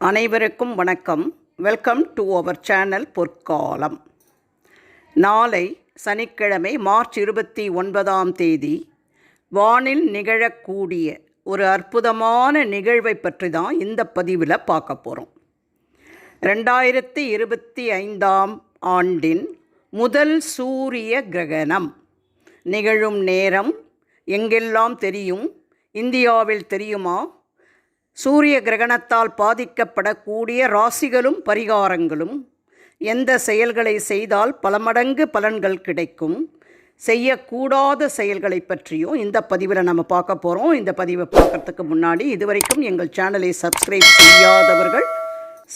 அனைவருக்கும் வணக்கம். Welcome to our channel பொற்காலம். நாளை சனிக்கிழமை மார்ச் 29 வானில் நிகழக்கூடிய ஒரு அற்புதமான நிகழ்வை பற்றி தான் இந்த பதிவில் பார்க்க போகிறோம். 2025 ஆண்டின் முதல் சூரிய கிரகணம் நிகழும் நேரம் எங்கெல்லாம் தெரியும்? இந்தியாவில் தெரியுமா? சூரிய கிரகணத்தால் பாதிக்கப்படக்கூடிய ராசிகளும் பரிகாரங்களும், எந்த செயல்களை செய்தால் பல மடங்கு பலன்கள் கிடைக்கும், செய்யக்கூடாத செயல்களை பற்றியும் இந்த பதிவில் நம்ம பார்க்க போகிறோம். இந்த பதிவை பார்க்குறதுக்கு முன்னாடி இதுவரைக்கும் எங்கள் சேனலை சப்ஸ்கிரைப் செய்யாதவர்கள்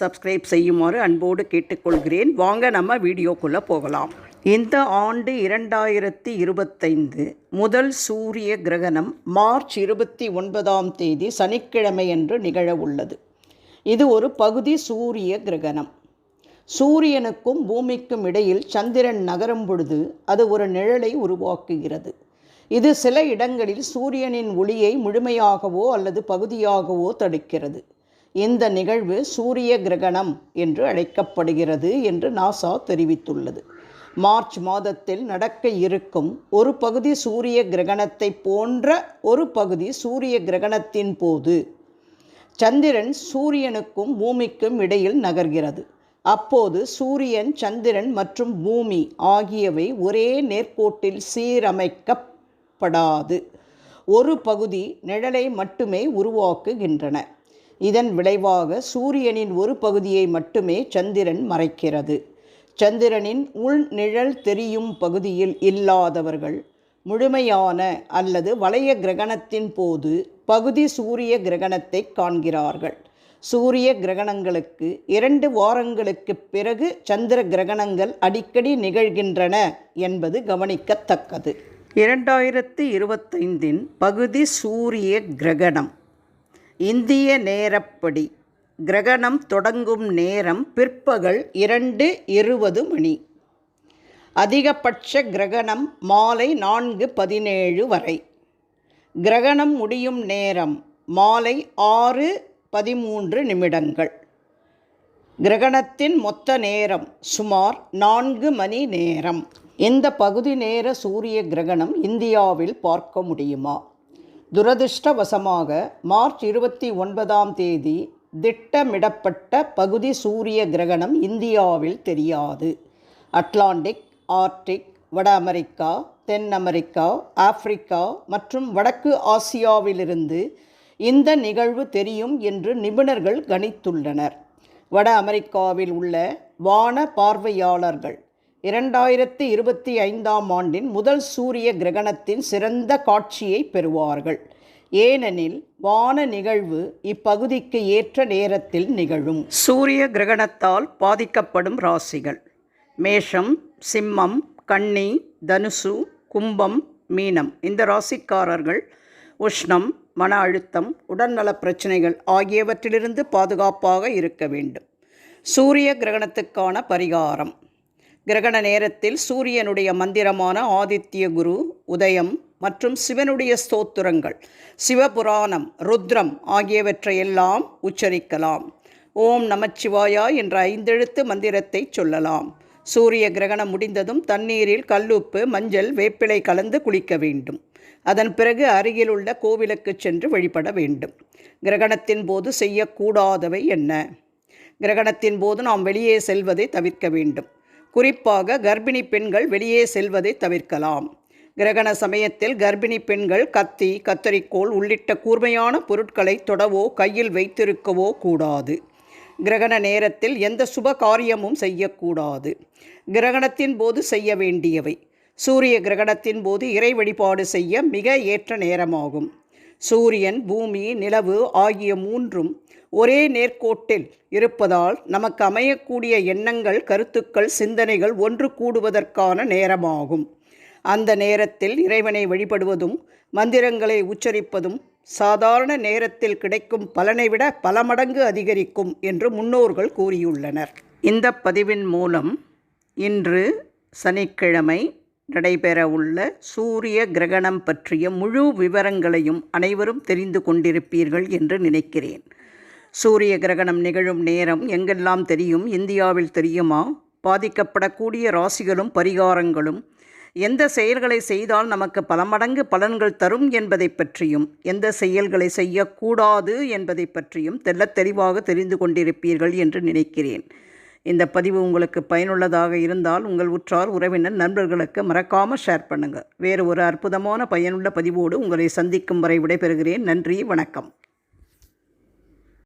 சப்ஸ்கிரைப் செய்யுமாறு அன்போடு கேட்டுக்கொள்கிறேன். வாங்க நம்ம வீடியோக்குள்ளே போகலாம். இந்த ஆண்டு 2025 முதல் சூரிய கிரகணம் மார்ச் 29 சனிக்கிழமை அன்று நிகழ உள்ளது. இது ஒரு பகுதி சூரிய கிரகணம். சூரியனுக்கும் பூமிக்கும் இடையில் சந்திரன் நகரும் பொழுது அது ஒரு நிழலை உருவாக்குகிறது. இது சில இடங்களில் சூரியனின் ஒளியை முழுமையாகவோ அல்லது பகுதியாகவோ தடுக்கிறது. இந்த நிகழ்வு சூரிய கிரகணம் என்று அழைக்கப்படுகிறது என்று நாசா தெரிவித்துள்ளது. மார்ச் மாதத்தில் நடக்க இருக்கும் ஒரு பகுதி சூரிய கிரகணத்தை போன்ற ஒரு பகுதி சூரிய கிரகணத்தின் போது சந்திரன் சூரியனுக்கும் பூமிக்கும் இடையில் நகர்கிறது. அப்போது சூரியன், சந்திரன் மற்றும் பூமி ஆகியவை ஒரே நேர்கோட்டில் சீரமைக்கப்படாது. ஒரு பகுதி நிழலை மட்டுமே உருவாக்குகின்றன. இதன் விளைவாக சூரியனின் ஒரு பகுதியை மட்டுமே சந்திரன் மறைக்கிறது. சந்திரனின் உள் நிழல் தெரியும் பகுதியில் இல்லாதவர்கள் முழுமையான அல்லது வளைய கிரகணத்தின் போது பகுதி சூரிய கிரகணத்தை காண்கிறார்கள். சூரிய கிரகணங்களுக்கு 2 வாரங்களுக்கு பிறகு சந்திர கிரகணங்கள் அடிக்கடி நிகழ்கின்றன என்பது கவனிக்கத்தக்கது. 2025 பகுதி சூரிய கிரகணம் இந்திய நேரப்படி கிரகணம் தொடங்கும் நேரம் பிற்பகல் 2:20 அதிகபட்ச கிரகணம் மாலை 4:17 வரை. கிரகணம் முடியும் நேரம் மாலை 6:13. கிரகணத்தின் மொத்த நேரம் சுமார் 4 மணி நேரம். இந்த பகுதி நேர சூரிய கிரகணம் இந்தியாவில் பார்க்க முடியுமா? துரதிர்ஷ்டவசமாக மார்ச் 29 திட்டமிடப்பட்ட பகுதி சூரிய கிரகணம் இந்தியாவில் தெரியாது. அட்லாண்டிக், ஆர்க்டிக், வட அமெரிக்கா, தென் அமெரிக்கா, ஆப்பிரிக்கா மற்றும் வடக்கு ஆசியாவிலிருந்து இந்த நிகழ்வு தெரியும் என்று நிபுணர்கள் கணித்துள்ளனர். வட அமெரிக்காவில் உள்ள வான பார்வையாளர்கள் 2025 ஆண்டின் முதல் சூரிய கிரகணத்தின் சிறந்த காட்சியை பெறுவார்கள். ஏனெனில் வான நிகழ்வு இப்பகுதிக்கு ஏற்ற நேரத்தில் நிகழும். சூரிய கிரகணத்தால் பாதிக்கப்படும் ராசிகள்: மேஷம், சிம்மம், கன்னி, தனுசு, கும்பம், மீனம். இந்த ராசிக்காரர்கள் உஷ்ணம், மன அழுத்தம், உடல்நல பிரச்சனைகள் ஆகியவற்றிலிருந்து பாதுகாப்பாக இருக்க வேண்டும். சூரிய கிரகணத்துக்கான பரிகாரம்: கிரகண நேரத்தில் சூரியனுடைய மந்திரமான ஆதித்ய குரு, உதயம் மற்றும் சிவனுடைய ஸ்தோத்திரங்கள், சிவபுராணம், ருத்ரம் ஆகியவற்றையெல்லாம் உச்சரிக்கலாம். ஓம் நமச்சிவாயா என்ற 5 எழுத்து மந்திரத்தை சொல்லலாம். சூரிய கிரகணம் முடிந்ததும் தண்ணீரில் கல்லுப்பு, மஞ்சள், வேப்பிலை கலந்து குளிக்க வேண்டும். அதன் பிறகு அருகிலுள்ள கோவிலுக்கு சென்று வழிபட வேண்டும். கிரகணத்தின் போது செய்யக்கூடாதவை என்ன? கிரகணத்தின் போது நாம் வெளியே செல்வதை தவிர்க்க வேண்டும். குறிப்பாக கர்ப்பிணி பெண்கள் வெளியே செல்வதை தவிர்க்கலாம். கிரகண சமயத்தில் கர்ப்பிணி பெண்கள் கத்தி, கத்தரிக்கோல் உள்ளிட்ட கூர்மையான பொருட்களை தொடவோ கையில் வைத்திருக்கவோ கூடாது. கிரகண நேரத்தில் எந்த சுப காரியமும் செய்யக்கூடாது. கிரகணத்தின் போது செய்ய வேண்டியவை: சூரிய கிரகணத்தின் போது இறை வழிபாடு செய்ய மிக ஏற்ற நேரமாகும். சூரியன், பூமி, நிலவு ஆகிய 3ம் ஒரே நேர்கோட்டில் இருப்பதால் நமக்கு அமையக்கூடிய எண்ணங்கள், கருத்துக்கள், சிந்தனைகள் ஒன்று கூடுவதற்கான நேரமாகும். அந்த நேரத்தில் இறைவனை வழிபடுவதும் மந்திரங்களை உச்சரிப்பதும் சாதாரண நேரத்தில் கிடைக்கும் பலனை விட பல மடங்கு அதிகரிக்கும் என்று முன்னோர்கள் கூறியுள்ளனர். இந்த பதிவின் மூலம் இன்று சனிக்கிழமை நடைபெறவுள்ள சூரிய கிரகணம் பற்றிய முழு விவரங்களையும் அனைவரும் தெரிந்து கொண்டிருப்பீர்கள் என்று நினைக்கிறேன். சூரிய கிரகணம் நிகழும் நேரம் எங்கெல்லாம் தெரியும்? இந்தியாவில் தெரியுமா? பாதிக்கப்படக்கூடிய ராசிகளும் பரிகாரங்களும், எந்த செயல்களை செய்தால் நமக்கு பல மடங்கு பலன்கள் தரும் என்பதை பற்றியும், எந்த செயல்களை செய்யக்கூடாது என்பதை பற்றியும் தெள்ளத் தெளிவாக தெரிந்து கொண்டிருப்பீர்கள் என்று நினைக்கிறேன். இந்த பதிவு உங்களுக்கு பயனுள்ளதாக இருந்தால் உங்கள் உற்றார், உறவினர், நண்பர்களுக்கு மறக்காமல் ஷேர் பண்ணுங்கள். வேறு ஒரு அற்புதமான பயனுள்ள பதிவோடு உங்களை சந்திக்கும் வரை விடைபெறுகிறேன். நன்றி, வணக்கம்.